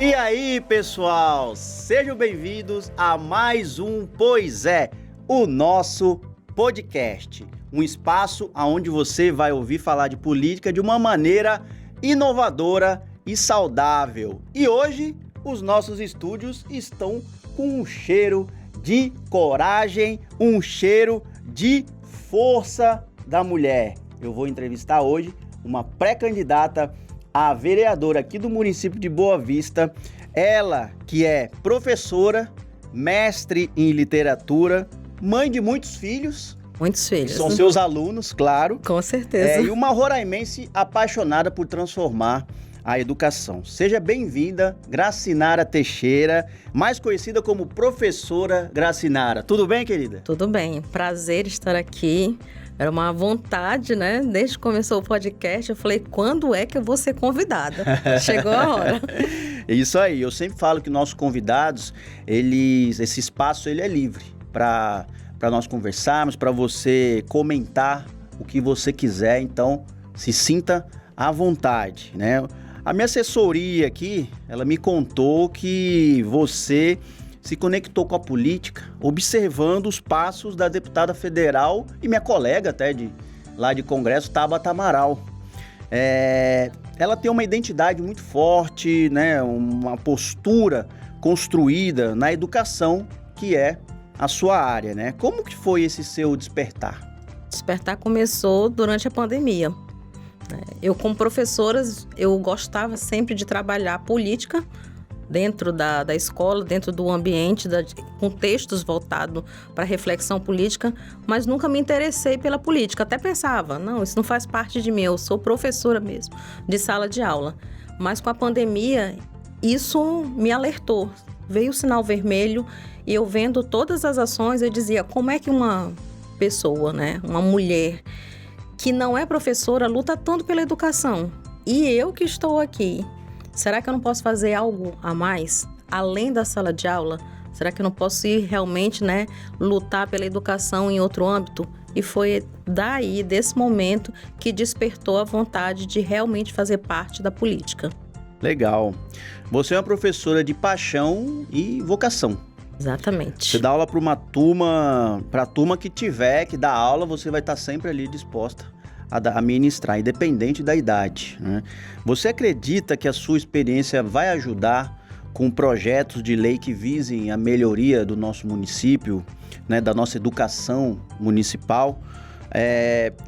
E aí, pessoal, sejam bem-vindos a mais um Pois É, o nosso podcast. Um espaço onde você vai ouvir falar de política de uma maneira inovadora e saudável. E hoje, os nossos estúdios estão com um cheiro de coragem, um cheiro de força da mulher. Eu vou entrevistar hoje uma pré-candidata a vereadora aqui do município de Boa Vista, ela que é professora, mestre em literatura, mãe de muitos filhos. Muitos filhos. São seus alunos, claro. Com certeza. E uma roraimense apaixonada por transformar a educação. Seja bem-vinda, Gracinara Teixeira, mais conhecida como Professora Gracinara. Tudo bem, querida? Tudo bem. Prazer estar aqui. Era uma vontade, né? Desde que começou o podcast, eu falei, quando é que eu vou ser convidada? Chegou a hora. Isso aí. Eu sempre falo que nossos convidados, esse espaço ele é livre para nós conversarmos, para você comentar o que você quiser. Então, se sinta à vontade, né? A minha assessoria aqui, ela me contou que você se conectou com a política, observando os passos da deputada federal e minha colega até lá de Congresso, Tabata Amaral. Ela tem uma identidade muito forte, né, uma postura construída na educação, que é a sua área, né? Como que foi esse seu despertar? Despertar começou durante a pandemia. Eu, como professora, eu gostava sempre de trabalhar política dentro da escola, dentro do ambiente, com textos voltados para reflexão política, mas nunca me interessei pela política. Até pensava, não, isso não faz parte de mim, eu sou professora mesmo, de sala de aula. Mas com a pandemia, isso me alertou. Veio o sinal vermelho e eu vendo todas as ações, eu dizia, como é que uma pessoa, né, uma mulher que não é professora, luta tanto pela educação? E eu que estou aqui, será que eu não posso fazer algo a mais, além da sala de aula? Será que eu não posso ir realmente, né, lutar pela educação em outro âmbito? E foi daí, desse momento, que despertou a vontade de realmente fazer parte da política. Legal. Você é uma professora de paixão e vocação. Exatamente. Você dá aula para uma turma, para a turma que tiver que dar aula, você vai estar sempre ali disposta a ministrar, independente da idade, né? Você acredita que a sua experiência vai ajudar com projetos de lei que visem a melhoria do nosso município, né, da nossa educação municipal?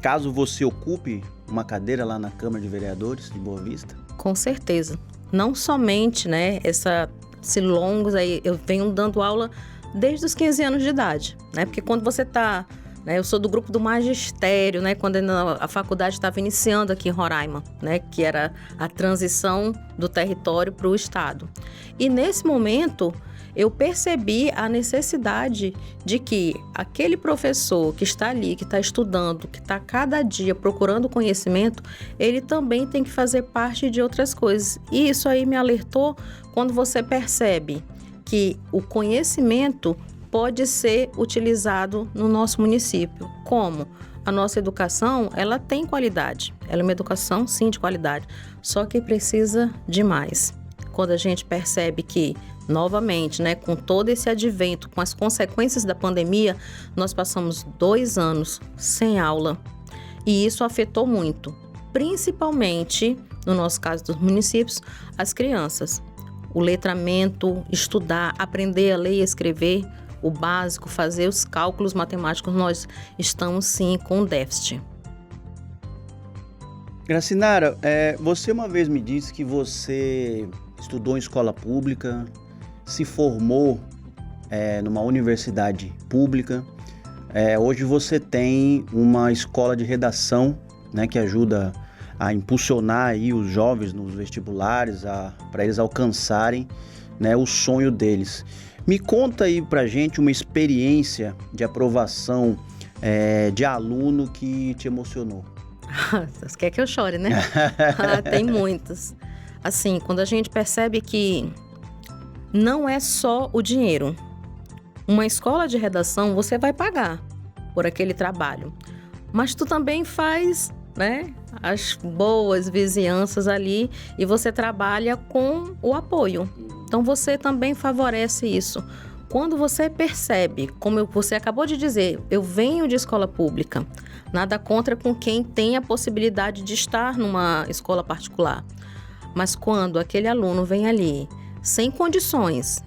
Caso você ocupe uma cadeira lá na Câmara de Vereadores de Boa Vista? Com certeza. Não somente, né, esse longos aí, eu venho dando aula desde os 15 anos de idade, né? Porque quando você está, né, eu sou do grupo do magistério, né? Quando a faculdade estava iniciando aqui em Roraima, né? Que era a transição do território para o estado. E nesse momento eu percebi a necessidade de que aquele professor que está ali, que está estudando, que está cada dia procurando conhecimento, ele também tem que fazer parte de outras coisas. E isso aí me alertou quando você percebe que o conhecimento pode ser utilizado no nosso município. Como? A nossa educação, ela tem qualidade. Ela é uma educação, sim, de qualidade. Só que precisa de mais. Quando a gente percebe que, novamente, né, com todo esse advento, com as consequências da pandemia, nós passamos 2 anos sem aula. E isso afetou muito, principalmente, no nosso caso dos municípios, as crianças. O letramento, estudar, aprender a ler e escrever, o básico, fazer os cálculos matemáticos, nós estamos sim com déficit. Gracinara, você uma vez me disse que você estudou em escola pública, se formou numa universidade pública. Hoje você tem uma escola de redação, né, que ajuda a impulsionar aí os jovens nos vestibulares, para eles alcançarem, né, o sonho deles. Me conta aí pra gente uma experiência de aprovação de aluno que te emocionou. Você quer que eu chore, né? Tem muitas. Assim, quando a gente percebe que não é só o dinheiro. Uma escola de redação você vai pagar por aquele trabalho, mas tu também faz né, as boas vizinhanças ali e você trabalha com o apoio. Então você também favorece isso. Quando você percebe, como você acabou de dizer, eu venho de escola pública, nada contra com quem tem a possibilidade de estar numa escola particular. Mas quando aquele aluno vem ali sem condições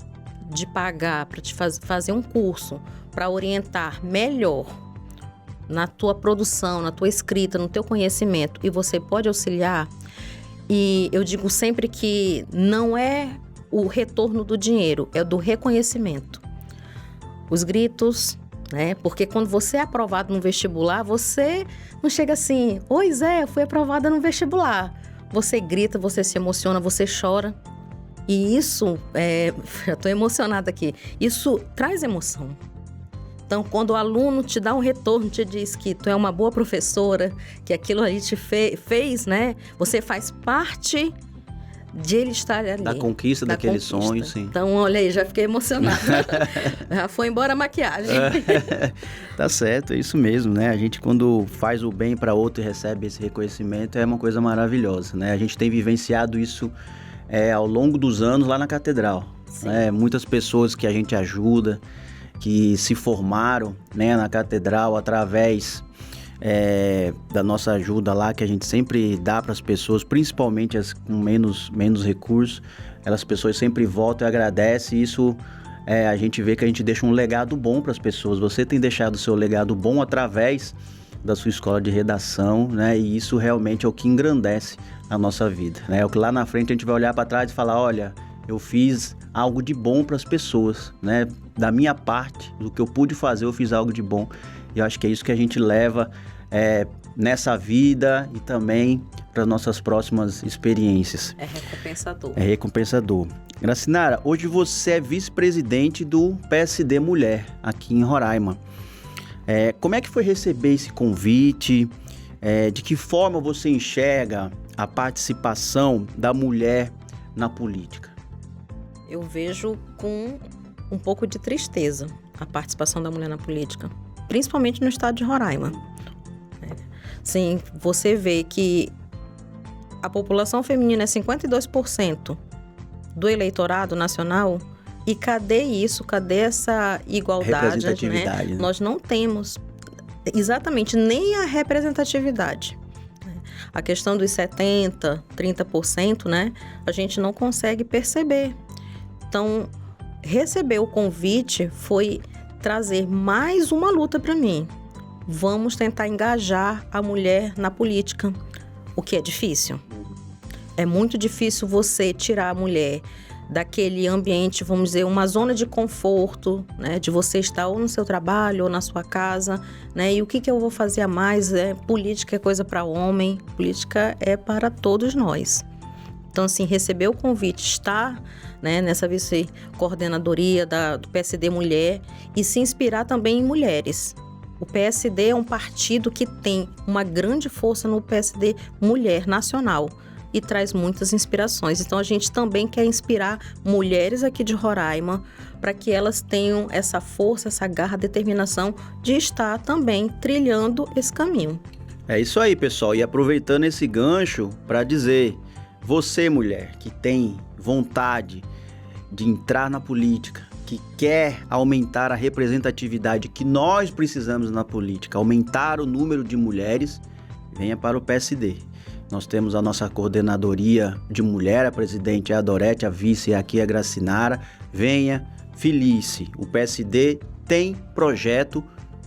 de pagar para te fazer um curso, para orientar melhor na tua produção, na tua escrita, no teu conhecimento, e você pode auxiliar, e eu digo sempre que não é o retorno do dinheiro, é do reconhecimento. Os gritos, né? Porque quando você é aprovado no vestibular, você não chega assim, oi Zé, eu fui aprovada no vestibular. Você grita, você se emociona, você chora. E isso, já estou emocionada aqui, isso traz emoção. Então, quando o aluno te dá um retorno, te diz que tu é uma boa professora, que aquilo ali te fez, né? Você faz parte de ele estar ali. Da conquista daquele sonho, sim. Então, olha aí, já fiquei emocionada. Já foi embora a maquiagem. Tá certo, é isso mesmo, né? A gente, quando faz o bem para outro e recebe esse reconhecimento, é uma coisa maravilhosa, né? A gente tem vivenciado isso ao longo dos anos lá na Catedral. Né? Muitas pessoas que a gente ajuda, que se formaram, né, na Catedral através da nossa ajuda lá, que a gente sempre dá para as pessoas, principalmente as com menos recursos. As pessoas sempre voltam e agradecem, e isso a gente vê que a gente deixa um legado bom para as pessoas. Você tem deixado o seu legado bom através da sua escola de redação, né? E isso realmente é o que engrandece a nossa vida, né? É o que lá na frente a gente vai olhar para trás e falar, olha, eu fiz algo de bom para as pessoas, né? Da minha parte, do que eu pude fazer, eu fiz algo de bom. E eu acho que é isso que a gente leva nessa vida e também para nossas próximas experiências. É recompensador. É recompensador. Gracinara, hoje você é vice-presidente do PSD Mulher, aqui em Roraima. Como é que foi receber esse convite? De que forma você enxerga a participação da mulher na política? Eu vejo com um pouco de tristeza a participação da mulher na política, principalmente no estado de Roraima. Sim, você vê que a população feminina é 52% do eleitorado nacional, e cadê isso? Cadê essa igualdade? Representatividade, né? Nós não temos exatamente nem a representatividade. A questão dos 70%, 30%, né? A gente não consegue perceber. Então, receber o convite foi trazer mais uma luta para mim. Vamos tentar engajar a mulher na política, o que é difícil. É muito difícil você tirar a mulher daquele ambiente, vamos dizer, uma zona de conforto, né? De você estar ou no seu trabalho ou na sua casa, né? E o que eu vou fazer a mais? Política é coisa para homem, política é para todos nós. Então, assim, receber o convite, estar, né, nessa vice-coordenadoria do PSD Mulher e se inspirar também em mulheres. O PSD é um partido que tem uma grande força no PSD Mulher Nacional e traz muitas inspirações. Então, a gente também quer inspirar mulheres aqui de Roraima para que elas tenham essa força, essa garra, determinação de estar também trilhando esse caminho. É isso aí, pessoal. E aproveitando esse gancho para dizer, você, mulher, que tem vontade de entrar na política, que quer aumentar a representatividade que nós precisamos na política, aumentar o número de mulheres, venha para o PSD. Nós temos a nossa coordenadoria de mulher, a presidente é a Dorete, a vice é aqui a Gracinara. Venha, filie-se. O PSD tem projeto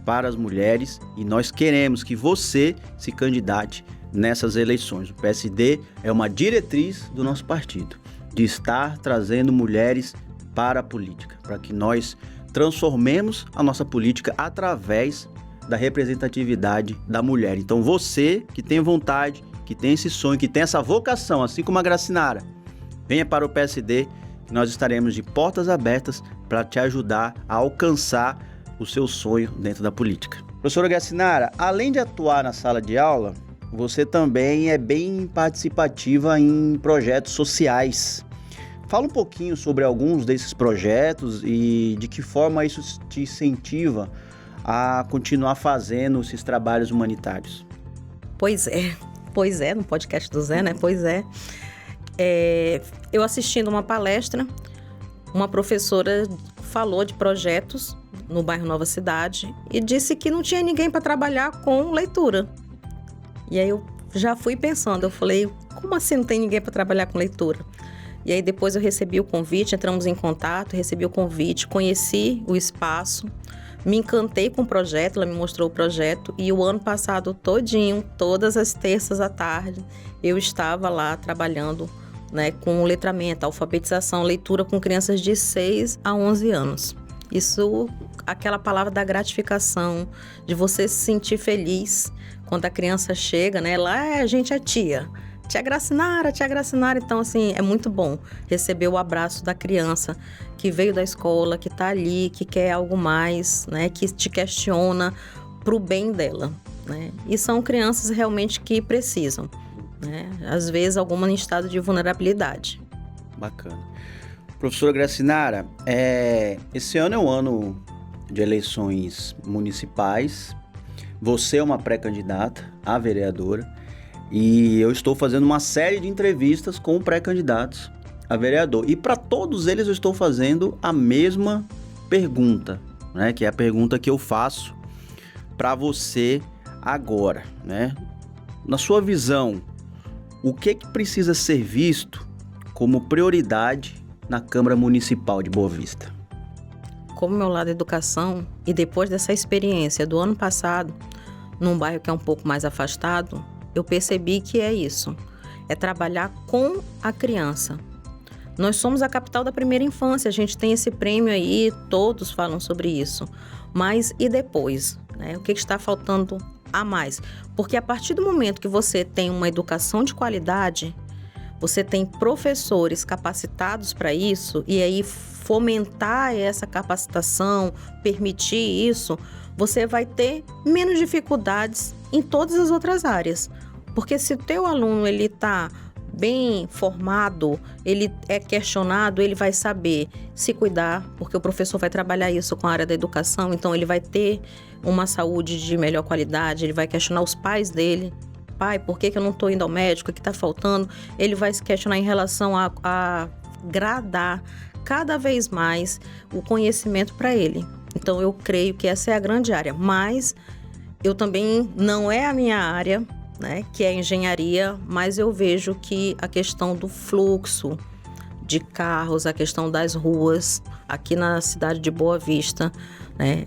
para as mulheres e nós queremos que você se candidate nessas eleições. O PSD é uma diretriz do nosso partido, de estar trazendo mulheres para a política, para que nós transformemos a nossa política através da representatividade da mulher. Então você que tem vontade, que tem esse sonho, que tem essa vocação, assim como a Gracinara, venha para o PSD, que nós estaremos de portas abertas para te ajudar a alcançar o seu sonho dentro da política. Professora Gracinara, além de atuar na sala de aula, você também é bem participativa em projetos sociais. Fala um pouquinho sobre alguns desses projetos e de que forma isso te incentiva a continuar fazendo esses trabalhos humanitários. Pois é, no podcast do Zé, né? Pois é. Eu assistindo uma palestra, uma professora falou de projetos no bairro Nova Cidade e disse que não tinha ninguém para trabalhar com leitura. E aí eu já fui pensando, eu falei, como assim não tem ninguém para trabalhar com leitura? E aí depois eu recebi o convite, entramos em contato, recebi o convite, conheci o espaço, me encantei com o projeto, ela me mostrou o projeto e o ano passado todinho, todas as terças à tarde, eu estava lá trabalhando, né, com letramento, alfabetização, leitura com crianças de 6 a 11 anos. Isso, aquela palavra da gratificação, de você se sentir feliz quando a criança chega, né? Lá a gente é tia Gracinara. Então, assim, é muito bom receber o abraço da criança que veio da escola, que tá ali, que quer algo mais, né? Que te questiona pro bem dela, né? E são crianças realmente que precisam, né? Às vezes, alguma em estado de vulnerabilidade. Bacana. Professora Gracinara, esse ano é um ano de eleições municipais. Você é uma pré-candidata a vereadora e eu estou fazendo uma série de entrevistas com pré-candidatos a vereador. E para todos eles eu estou fazendo a mesma pergunta, né? Que é a pergunta que eu faço para você agora, né? Na sua visão, o que precisa ser visto como prioridade na Câmara Municipal de Boa Vista? Como meu lado é educação, e depois dessa experiência do ano passado, num bairro que é um pouco mais afastado, eu percebi que é isso, é trabalhar com a criança. Nós somos a capital da primeira infância, a gente tem esse prêmio aí, todos falam sobre isso. Mas e depois, né? O que está faltando a mais? Porque a partir do momento que você tem uma educação de qualidade, você tem professores capacitados para isso, e aí fomentar essa capacitação, permitir isso, você vai ter menos dificuldades em todas as outras áreas. Porque se o teu aluno ele está bem formado, ele é questionado, ele vai saber se cuidar, porque o professor vai trabalhar isso com a área da educação, então ele vai ter uma saúde de melhor qualidade, ele vai questionar os pais dele. Pai, por que eu não estou indo ao médico? O que está faltando? Ele vai se questionar em relação a gradar cada vez mais o conhecimento para ele. Então, eu creio que essa é a grande área. Mas eu também, não é a minha área, né, que é engenharia, mas eu vejo que a questão do fluxo de carros, a questão das ruas, aqui na cidade de Boa Vista, né,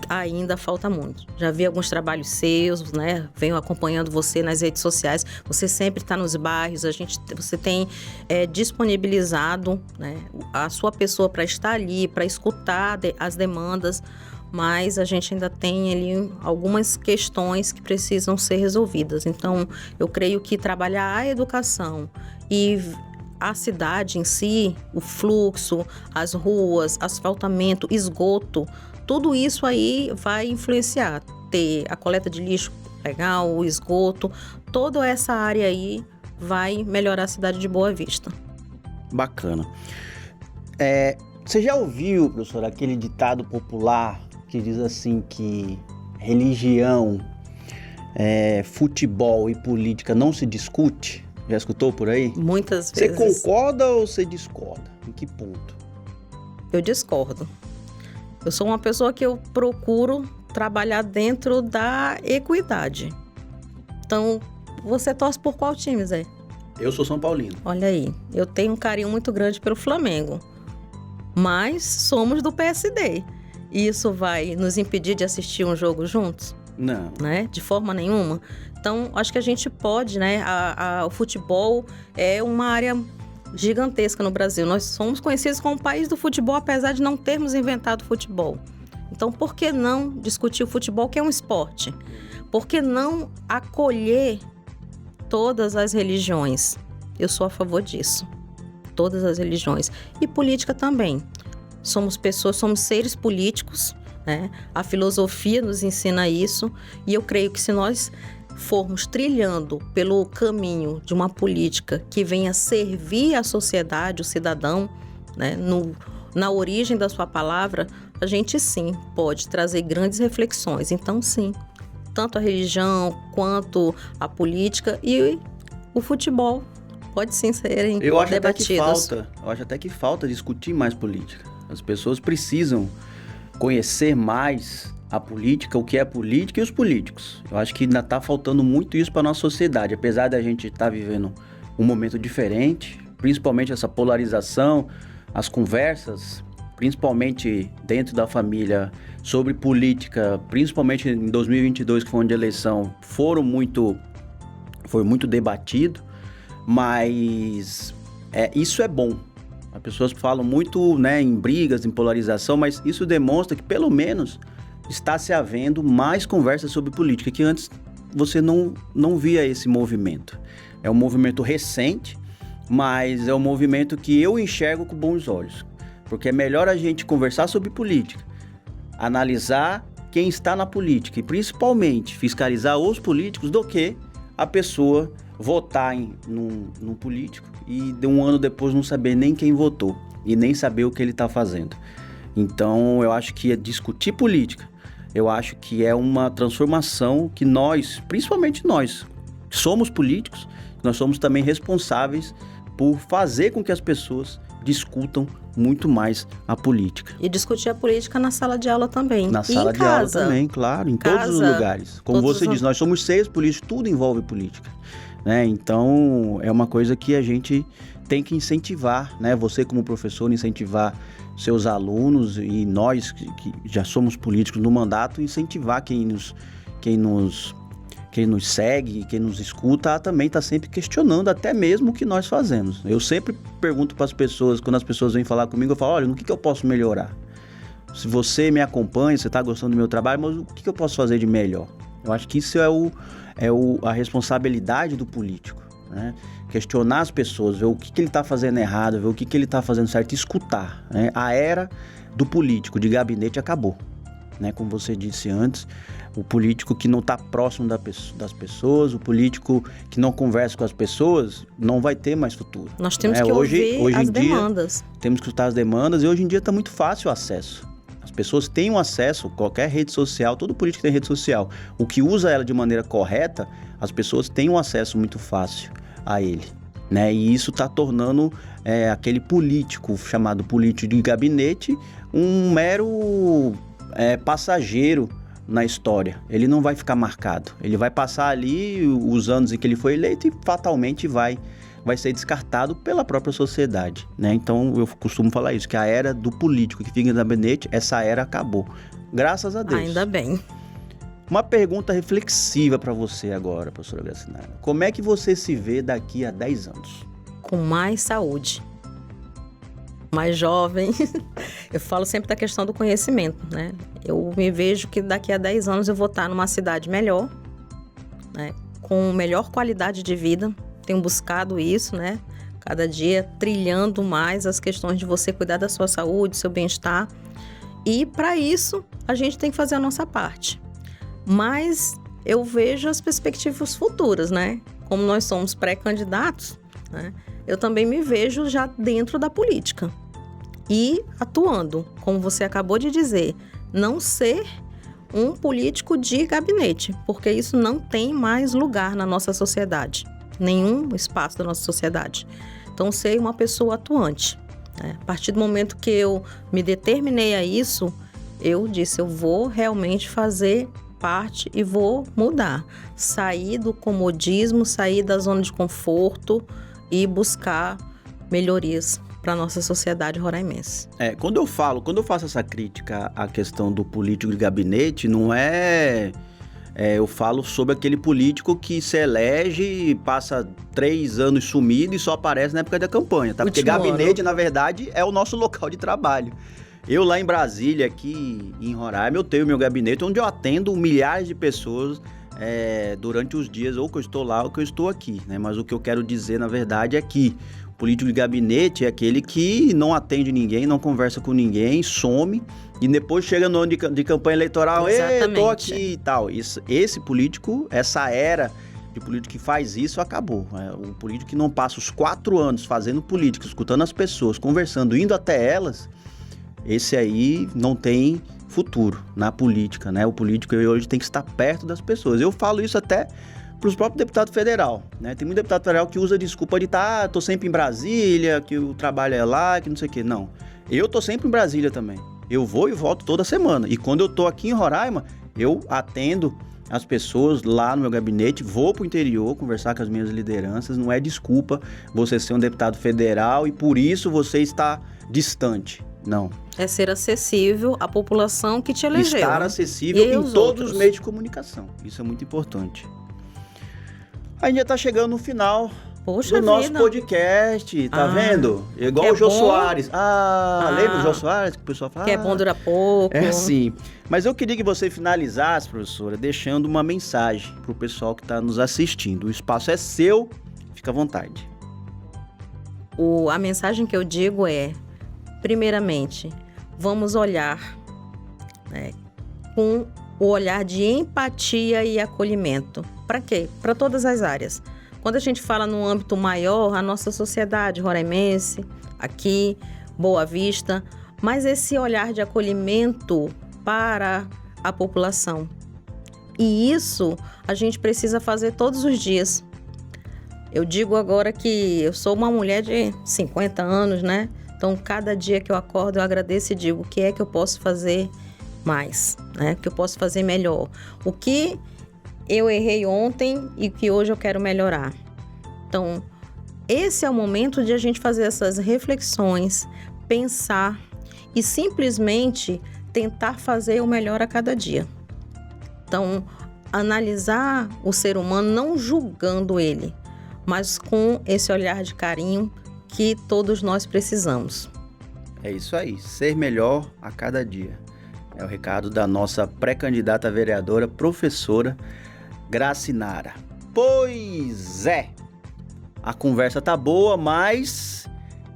ainda falta muito. Já vi alguns trabalhos seus, né? Venho acompanhando você nas redes sociais. Você sempre está nos bairros. Você tem disponibilizado, né, a sua pessoa para estar ali, para escutar as demandas. Mas a gente ainda tem ali algumas questões que precisam ser resolvidas. Então, eu creio que trabalhar a educação e a cidade em si, o fluxo, as ruas, asfaltamento, esgoto, tudo isso aí vai influenciar. Ter a coleta de lixo legal, o esgoto, toda essa área aí vai melhorar a cidade de Boa Vista. Bacana. Você já ouviu, professor, aquele ditado popular que diz assim que religião, futebol e política não se discute? Já escutou por aí? Muitas vezes. Você concorda ou você discorda? Em que ponto? Eu discordo. Eu sou uma pessoa que eu procuro trabalhar dentro da equidade. Então, você torce por qual time, Zé? Eu sou São Paulino. Olha aí, eu tenho um carinho muito grande pelo Flamengo. Mas somos do PSD. E isso vai nos impedir de assistir um jogo juntos? Não. Né? De forma nenhuma. Então, acho que a gente pode, né? O futebol é uma área gigantesca no Brasil. Nós somos conhecidos como o país do futebol, apesar de não termos inventado o futebol. Então, por que não discutir o futebol, que é um esporte? Por que não acolher todas as religiões? Eu sou a favor disso. Todas as religiões. E política também. Somos pessoas, somos seres políticos, né? A filosofia nos ensina isso. E eu creio que se nós formos trilhando pelo caminho de uma política que venha servir a sociedade, o cidadão, né, na origem da sua palavra, a gente sim pode trazer grandes reflexões. Então, sim, tanto a religião quanto a política e o futebol pode sim serem debatidos. Eu acho até que falta discutir mais política. As pessoas precisam conhecer mais a política, o que é política e os políticos. Eu acho que ainda está faltando muito isso para a nossa sociedade, apesar da gente estar vivendo um momento diferente, principalmente essa polarização, as conversas, principalmente dentro da família, sobre política, principalmente em 2022, que foi um ano de eleição, foi muito debatido, mas isso é bom. As pessoas falam muito, né, em brigas, em polarização, mas isso demonstra que pelo menos está se havendo mais conversas sobre política, que antes você não via esse movimento. É um movimento recente, mas é um movimento que eu enxergo com bons olhos, porque é melhor a gente conversar sobre política, analisar quem está na política e principalmente fiscalizar os políticos do que a pessoa votar num político e de um ano depois não saber nem quem votou e nem saber o que ele está fazendo. Então eu acho que é discutir política, eu acho que é uma transformação que nós, principalmente nós, somos políticos, nós somos também responsáveis por fazer com que as pessoas discutam muito mais a política. E discutir a política na sala de aula também. Na sala de aula também, claro, em todos os lugares. Como você diz, nós somos seres políticos, tudo envolve política, né? Então, é uma coisa que a gente tem que incentivar, né? Você como professor, incentivar seus alunos e nós que já somos políticos no mandato, incentivar quem nos segue, quem nos escuta, também está sempre questionando até mesmo o que nós fazemos. Eu sempre pergunto para as pessoas, quando as pessoas vêm falar comigo, eu falo, olha, no que eu posso melhorar? Se você me acompanha, você está gostando do meu trabalho, mas o que eu posso fazer de melhor? Eu acho que isso é a responsabilidade do político, né? Questionar as pessoas, ver o que ele está fazendo errado, ver o que ele está fazendo certo, escutar, né? A era do político de gabinete acabou, né? Como você disse antes, o político que não está próximo das pessoas, o político que não conversa com as pessoas, não vai ter mais futuro. Nós temos que ouvir as demandas. Temos que escutar as demandas e hoje em dia está muito fácil o acesso. As pessoas têm um acesso, qualquer rede social, todo político tem rede social. O que usa ela de maneira correta, as pessoas têm um acesso muito fácil a ele, né? E isso está tornando aquele político, chamado político de gabinete, um mero passageiro na história. Ele não vai ficar marcado. Ele vai passar ali os anos em que ele foi eleito e fatalmente vai ser descartado pela própria sociedade, né? Então eu costumo falar isso, que a era do político que fica no gabinete, essa era acabou. Graças a Deus. Ainda bem. Uma pergunta reflexiva para você agora, professora Gracinara. Como é que você se vê daqui a 10 anos? Com mais saúde. Mais jovem. Eu falo sempre da questão do conhecimento, né? Eu me vejo que daqui a 10 anos eu vou estar numa cidade melhor, né? Com melhor qualidade de vida. Tenho buscado isso, né? Cada dia trilhando mais as questões de você cuidar da sua saúde, do seu bem-estar. E para isso, a gente tem que fazer a nossa parte. Mas eu vejo as perspectivas futuras, né? Como nós somos pré-candidatos, né? Eu também me vejo já dentro da política. E atuando, como você acabou de dizer, não ser um político de gabinete, porque isso não tem mais lugar na nossa sociedade, nenhum espaço da nossa sociedade. Então, ser uma pessoa atuante, né? A partir do momento que eu me determinei a isso, eu disse, eu vou realmente fazer parte e vou mudar, sair do comodismo, sair da zona de conforto e buscar melhorias para a nossa sociedade roraimense. Quando eu faço essa crítica à questão do político de gabinete, não eu falo sobre aquele político que se elege, passa 3 anos sumido e só aparece na época da campanha, tá? Porque gabinete, na verdade, é o nosso local de trabalho. Eu lá em Brasília, aqui em Roraima, eu tenho meu gabinete onde eu atendo milhares de pessoas durante os dias, ou que eu estou lá ou que eu estou aqui, né? Mas o que eu quero dizer, na verdade, é que o político de gabinete é aquele que não atende ninguém, não conversa com ninguém, some e depois chega no ano de campanha eleitoral, tô aqui e tal. Esse político, essa era de político que faz isso, acabou. O político que não passa os 4 anos fazendo política, escutando as pessoas, conversando, indo até elas, esse aí não tem futuro na política, né? O político hoje tem que estar perto das pessoas. Eu falo isso até para os próprios deputados federal, né? Tem muito deputado federal que usa desculpa de tô sempre em Brasília, que o trabalho é lá, que não sei o quê. Não, eu tô sempre em Brasília também. Eu vou e volto toda semana. E quando eu tô aqui em Roraima, eu atendo as pessoas lá no meu gabinete, vou pro interior conversar com as minhas lideranças. Não é desculpa você ser um deputado federal e por isso você está distante. Não. É ser acessível à população que te elegeu. Estar acessível em todos os meios de comunicação. Isso é muito importante. A gente já tá chegando no final do nosso podcast, tá vendo? Igual o Jô Soares. Lembra o Jô Soares que o pessoal fala? Que é bom durar pouco. É sim. Mas eu queria que você finalizasse, professora, deixando uma mensagem pro pessoal que tá nos assistindo. O espaço é seu, fica à vontade. A mensagem que eu digo é, primeiramente, vamos olhar, né, com o olhar de empatia e acolhimento. Para quê? Para todas as áreas. Quando a gente fala no âmbito maior, a nossa sociedade roraimense, aqui, Boa Vista, mas esse olhar de acolhimento para a população. E isso a gente precisa fazer todos os dias. Eu digo agora que eu sou uma mulher de 50 anos, né? Então, cada dia que eu acordo, eu agradeço e digo o que é que eu posso fazer mais, né? O que eu posso fazer melhor. O que eu errei ontem e que hoje eu quero melhorar. Então, esse é o momento de a gente fazer essas reflexões, pensar e simplesmente tentar fazer o melhor a cada dia. Então, analisar o ser humano não julgando ele, mas com esse olhar de carinho que todos nós precisamos. É isso aí, ser melhor a cada dia. É o recado da nossa pré-candidata a vereadora, professora Gracinara. Pois é, a conversa tá boa, mas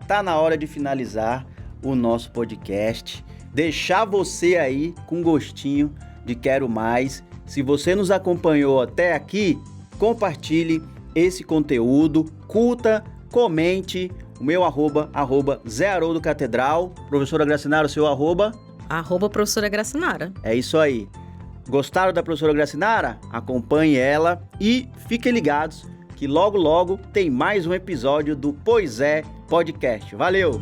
tá na hora de finalizar o nosso podcast. Deixar você aí com gostinho de quero mais. Se você nos acompanhou até aqui, compartilhe esse conteúdo, curta, comente. O meu arroba Zé Haroldo Catedral. Professora Gracinara, o seu arroba? Professora Gracinara. É isso aí. Gostaram da professora Gracinara? Acompanhe ela e fiquem ligados que logo logo tem mais um episódio do Pois é Podcast. Valeu!